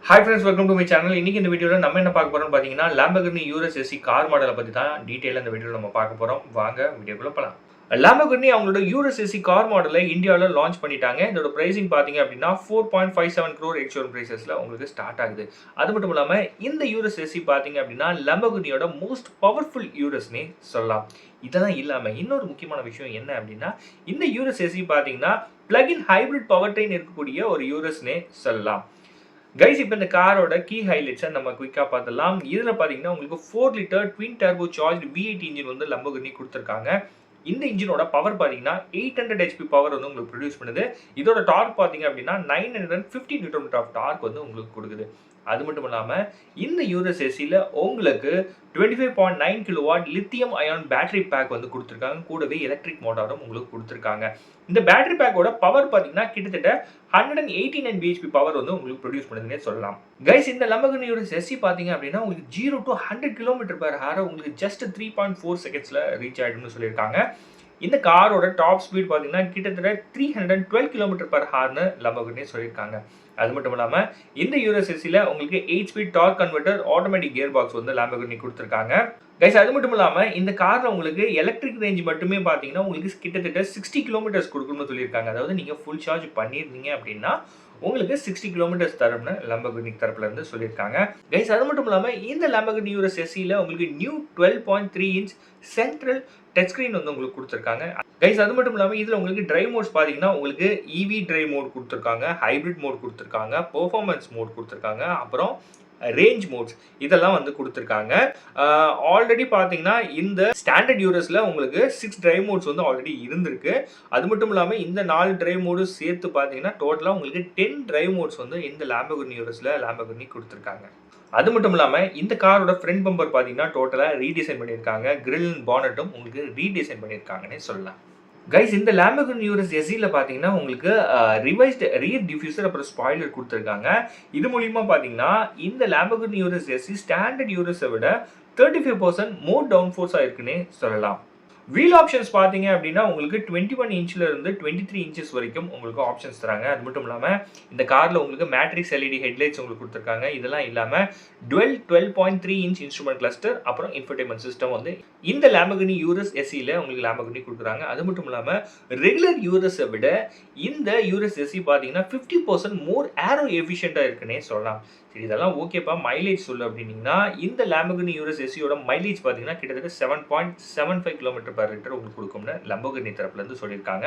Hi friends, welcome to my channel. இன்னைக்கு இந்த வீடியோவில் நம்ம என்ன பார்க்க போறோம்னு பார்த்தீங்கன்னா லாம்போர்கினி யூரஸ் எஸ்சி கார் மாடலை பற்றி தான் டீட்டெயிலாக இந்த வீடியோவில் நம்ம பார்க்க போகிறோம். வாங்க வீடியோக்குள்ள போகலாம். லாம்போர்கினி அவங்களோட யூரஸ் எஸ்சி கார் மாடலை இந்தியாவில் லான்ச் பண்ணிட்டாங்க. இதோட பிரைசிங் பார்த்தீங்க அப்படின்னா 4.57 crore எக்ஸ்ஷோரூம் பிரைசஸில் உங்களுக்கு ஸ்டார்ட் ஆகுது. அது மட்டும் இல்லாமல் இந்த யூரஸ் எஸ்சி பார்த்தீங்க அப்படின்னா லாம்போர்கினியோட மோஸ்ட் பவர்ஃபுல் யூரஸ்னே சொல்லலாம். இதெல்லாம் இல்லாமல் இன்னொரு முக்கியமான விஷயம் என்ன அப்படின்னா, இந்த யூரஸ் எஸ்சி பார்த்தீங்கன்னா பிளக்-இன் ஹைபிரிட் பவர் ட்ரெயின் இருக்கக்கூடிய ஒரு யூரஸ்னே சொல்லலாம். கைஸ், இப்போ இந்த காரோட கீ ஹைலைட்ஸை நம்ம குயிக்காக பார்த்துடலாம். இதில் பார்த்தீங்கன்னா உங்களுக்கு 4 litre twin turbo charge V8 engine வந்து லாம்போர்கினி கொடுத்துருக்காங்க. இந்த இன்ஜினோட பவர் பார்த்தீங்கன்னா 800 HP பவர் வந்து உங்களுக்கு ப்ரொடியூஸ் பண்ணுது. இதோட டார்க் பார்த்தீங்க அப்படின்னா 950 Nm ஆஃப் டார்க் வந்து உங்களுக்கு கொடுக்குது. அது மட்டும் இல்லாமல் இந்த யூரஸ் எஸ்சியில் உங்களுக்கு 25.9 kW lithium ion battery pack வந்து கொடுத்துருக்காங்க. கூடவே எலக்ட்ரிக் மோட்டாரும் உங்களுக்கு கொடுத்துருக்காங்க. இந்த பேட்டரி பேக்கோட பவர் பார்த்தீங்கன்னா கிட்டத்தட்ட 189 bhp பவர் வந்து உங்களுக்கு ப்ரொடியூஸ் பண்ணுதுன்னே சொல்லலாம். கைஸ், இந்த லாம்போர்கினி யூரஸ் எஸ்சி பார்த்தீங்க அப்படின்னா உங்களுக்கு 0 to 100 km/h உங்களுக்கு ஜஸ்ட் 3.4 செகண்ட்ஸில் ரீச் ஆகிடும்னு சொல்லியிருக்காங்க. இந்த காரோட டாப் ஸ்பீட் பார்த்தீங்கன்னா கிட்டத்தட்ட 312 km/h லாம்போர்கினி சொல்லியிருக்காங்க. அது மட்டும் இல்லாமல் இந்த யூரஸ் எஸ்சியில் உங்களுக்கு 8 speed torque converter automatic gear box வந்து லாம்போர்கினி கொடுத்துருக்காங்க. கைஸ், அது மட்டும் இல்லாமல் இந்த காரில் உங்களுக்கு எலக்ட்ரிக் ரேஞ்ச் மட்டுமே பார்த்தீங்கன்னா உங்களுக்கு கிட்டத்தட்ட 60 km கொடுக்கணும்னு சொல்லியிருக்காங்க. அதாவது நீங்கள் ஃபுல் சார்ஜ் பண்ணியிருந்தீங்க அப்படின்னா உங்களுக்கு 60 km தரும்னு லாம்போர்கினி தரப்புல இருந்து சொல்லியிருக்காங்க. கைஸ், அது மட்டும் இல்லாமல் இந்த லாம்போர்கினி யூரஸ் எஸ்சியில் உங்களுக்கு new 12.3 inch central touch screen வந்து உங்களுக்கு கொடுத்துருக்காங்க. கைஸ், அது மட்டும் இல்லாமல் இதில் உங்களுக்கு டிரைவ் மோட்ஸ் பார்த்தீங்கன்னா உங்களுக்கு EV டிரைவ் மோட் கொடுத்துருக்காங்க, ஹைப்ரிட் மோட் கொடுத்துருக்காங்க, பெர்ஃபார்மன்ஸ் மோட் கொடுத்துருக்காங்க, அப்புறம் ரேஞ்ச் மோட்ஸ் இதெல்லாம் வந்து கொடுத்துருக்காங்க. ஆல்ரெடி பார்த்தீங்கன்னா இந்த ஸ்டாண்டர்ட் யூரஸில் உங்களுக்கு 6 டிரைவ் மோட்ஸ் வந்து ஆல்ரெடி இருந்திருக்கு. அது மட்டும் இல்லாமல் இந்த 4 டிரைவ் மோட்ஸ் சேர்த்து பார்த்தீங்கன்னா டோட்டலாக உங்களுக்கு 10 டிரைவ் மோட்ஸ் வந்து இந்த லாம்போர்கினி யூரஸில் லாம்போர்கினி கொடுத்துருக்காங்க. அது மட்டும் இல்லாமல் இந்த காரோட ஃப்ரண்ட் பம்பர் பார்த்தீங்கன்னா டோட்டலாக ரீடிசைன் பண்ணியிருக்காங்க. கிரில் பானட்டும் உங்களுக்கு ரீடிசைன் பண்ணியிருக்காங்கன்னே சொல்லலாம். கைஸ், இந்த லாம்போர்கினி யூரஸ் எஸ்சியில் பார்த்தீங்கன்னா உங்களுக்கு ரிவைஸ்டு ரியர் டிஃப்யூசர் அப்புறம் ஸ்பாய்லர் கொடுத்துருக்காங்க. இது மூலியமாக பார்த்தீங்கன்னா இந்த லாம்போர்கினி யூரஸ் எஸ்சி ஸ்டாண்டர்ட் யூரஸை விட 35% மோர் டவுன் ஃபோர்ஸாக இருக்குன்னே சொல்லலாம். வீல் ஆப்ஷன்ஸ் பார்த்தீங்க அப்படின்னா உங்களுக்கு 21 inchல இருந்து 23 inches வரைக்கும் உங்களுக்கு ஆப்ஷன்ஸ் தராங்க. அது மட்டும் இல்லாமல் இந்த காரில் உங்களுக்கு மேட்ரிக்ஸ் LED ஹெட்லைட்ஸ் உங்களுக்கு கொடுத்துருக்காங்க. இதெல்லாம் இல்லாமல் டுவெல் 12.3 inch இன்ஸ்ட்ருமெண்ட் கிளஸ்டர் அப்புறம் இன்ஃபர்டைன்மெண்ட் சிஸ்டம் வந்து இந்த லாம்போர்கினி யூரஸ் எஸ்சியில் உங்களுக்கு லாம்போர்கினி கொடுக்குறாங்க. அது மட்டும் இல்லாமல் ரெகுலர் யூரஸை விட இந்த யூரஸ் எஸ்சி பார்த்தீங்கன்னா 50% மோர் ஏரோ எஃபிஷியண்ட்டாக இருக்குன்னே சொல்லலாம். சரி, இதெல்லாம் ஓகேப்பா, மைலேஜ் சொல்லு அப்படின்னீங்கன்னா இந்த லாம்போர்கினி யூரஸ் எஸ்சியோட மைலேஜ் பார்த்தீங்கன்னா கிட்டத்தட்ட 7.75 km/l உங்களுக்கு கொடுக்கும்னு லாம்போர்கினி தரப்புலேருந்து சொல்லியிருக்காங்க.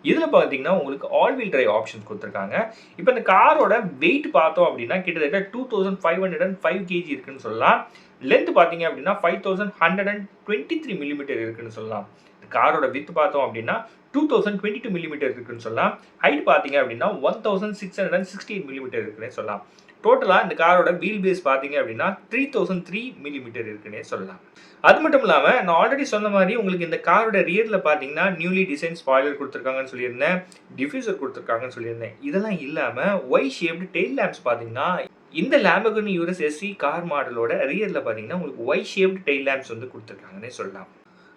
இதில் பார்த்தீங்கன்னா உங்களுக்கு ஆல் வீல் டிரைவ் ஆப்ஷன் கொடுத்துருக்காங்க. இப்போ இந்த காரோட வெயிட் பார்த்தோம் அப்படின்னா கிட்டத்தட்ட 2505 kg இருக்குன்னு சொல்லலாம். லென்த் பார்த்தீங்க அப்படின்னா 5123 mm இருக்குன்னு சொல்லலாம். காரோட வித் பார்த்தோம் அப்படின்னா 2022 mm இருக்குன்னு சொல்லலாம். ஹைட் பார்த்தீங்க அப்படின்னா 1668 mm இருக்குன்னே சொல்லலாம். டோட்டலாக இந்த காரோட வீல் பேஸ் பார்த்தீங்க அப்படின்னா 3003 mm இருக்குன்னே சொல்லலாம். அது மட்டும் இல்லாமல் நான் ஆல்ரெடி சொன்ன மாதிரி உங்களுக்கு இந்த காரோட ரியரில் பார்த்தீங்கன்னா நியூலி டிசைன் ஸ்பாய்லர் கொடுத்துருக்காங்கன்னு சொல்லியிருந்தேன், டிஃப்யூசர் கொடுத்துருக்காங்கன்னு சொல்லியிருந்தேன். இதெல்லாம் இல்லாமல் ஒய் ஷேப்டு டெயில் லேம்ப்ஸ் பார்த்தீங்கன்னா இந்த லாம்போர்கினி யூரஸ் எஸ்சி கார் மாடலோட ரியரில் பார்த்தீங்கன்னா உங்களுக்கு ஒய் ஷேப்டு டெயில் லேம்ப்ஸ் வந்து கொடுத்துருக்காங்கன்னே சொல்லலாம்.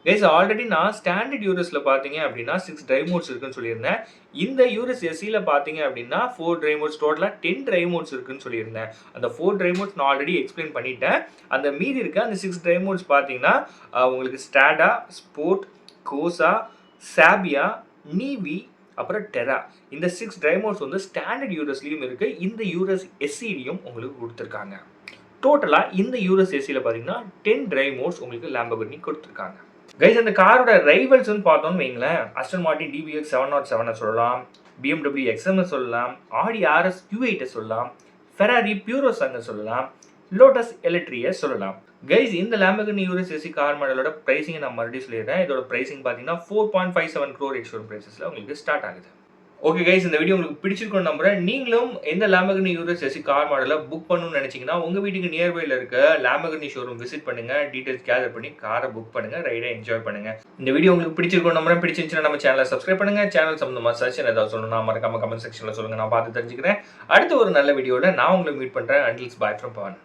கைஸ், ஆல்ரெடி நான் ஸ்டாண்டர்ட் யூரஸில் பார்த்தீங்க அப்படின்னா 6 டிரைவ் மோட்ஸ் இருக்குன்னு சொல்லியிருந்தேன். இந்த யூரஸ் எஸ்சியில் பார்த்தீங்க அப்படின்னா 4 டிரைவ் மோட்ஸ், டோட்டலாக 10 டிரைவ் மோட்ஸ் இருக்குன்னு சொல்லியிருந்தேன். அந்த 4 டிரைவ் மோட்ஸ் நான் ஆல்ரெடி எக்ஸ்பிளைன் பண்ணிட்டேன். அந்த மீதி இருக்க அந்த 6 டிரைவ் மோட்ஸ் பார்த்தீங்கன்னா உங்களுக்கு ஸ்டாடா, ஸ்போர்ட், கோசா, சாபியா, நீவி அப்புறம் டெரா இந்த 6 டிரைவ் மோட்ஸ் வந்து ஸ்டாண்டர்ட் யூரஸ்லையும் இருக்குது. இந்த யூரஸ் எஸ்சிலையும் உங்களுக்கு கொடுத்துருக்காங்க. டோட்டலாக இந்த யூரஸ் எஸ்சியில் பார்த்தீங்கன்னா 10 டிரைவ் மோட்ஸ் உங்களுக்கு லாம்போர்கினி கொடுத்துருக்காங்க. கைஸ், அந்த காரோட ரைவல்ஸ்னு பார்த்தோம்னு வைங்களேன், அஸ்டன் மார்டின் DBX 707 சொல்லலாம், BMW XM சொல்லலாம், ஆடி RS Q8 சொல்லலாம், ஃபெராரி பியூரோசாங்க சொல்லலாம், லோட்டஸ் எலக்ட்ரியை சொல்லலாம். கைஸ், இந்த லாம்போர்கினி யூரஸ் எஸ்சி கார் மாடலோட பிரைசிங்கை நான் மறுபடியும் சொல்லிடுறேன். இதோட பிரைசிங் பார்த்தீங்கன்னா 4.57 crore எக்ஸ்ஷோரூம் பிரைசஸில் உங்களுக்கு ஸ்டார்ட் ஆகுது. ஓகே கைஸ், இந்த வீடியோ உங்களுக்கு பிடிச்சிருக்கும்னு நம்புறேன். நீங்களும் எந்த லாம்போர்கினி யூரஸ் எஸ்சி கார் மாடலை புக் பண்ணணும்னு நினைச்சீங்கன்னா உங்கள் வீட்டுக்கு நியர்பையில் இருக்க லாம்போர்கினி ஷோரூம் விசிட் பண்ணுங்க, டீடைல்ஸ் கேதர் பண்ணி காரை புக் பண்ணுங்க, ரைடை என்ஜாய் பண்ணுங்க. இந்த வீடியோ உங்களுக்கு பிடிச்சிருக்கும்னு நம்புறேன். பிடிச்சிருந்துச்சுன்னா நம்ம சேனலை சப்ஸ்கிரைப் பண்ணுங்க. சேனல் சம்பந்தமாக சஜஷன் ஏதாவது சொல்லணும்னா மறக்காம கமெண்ட் செக்ஷனில் சொல்லுங்க, நான் பார்த்து தெரிஞ்சுக்கிறேன். அடுத்த ஒரு நல்ல வீடியோவில் நான் உங்களை மீட் பண்ணுறேன். அண்டில்ஸ் பாய் ஃப்ரம் பவன்.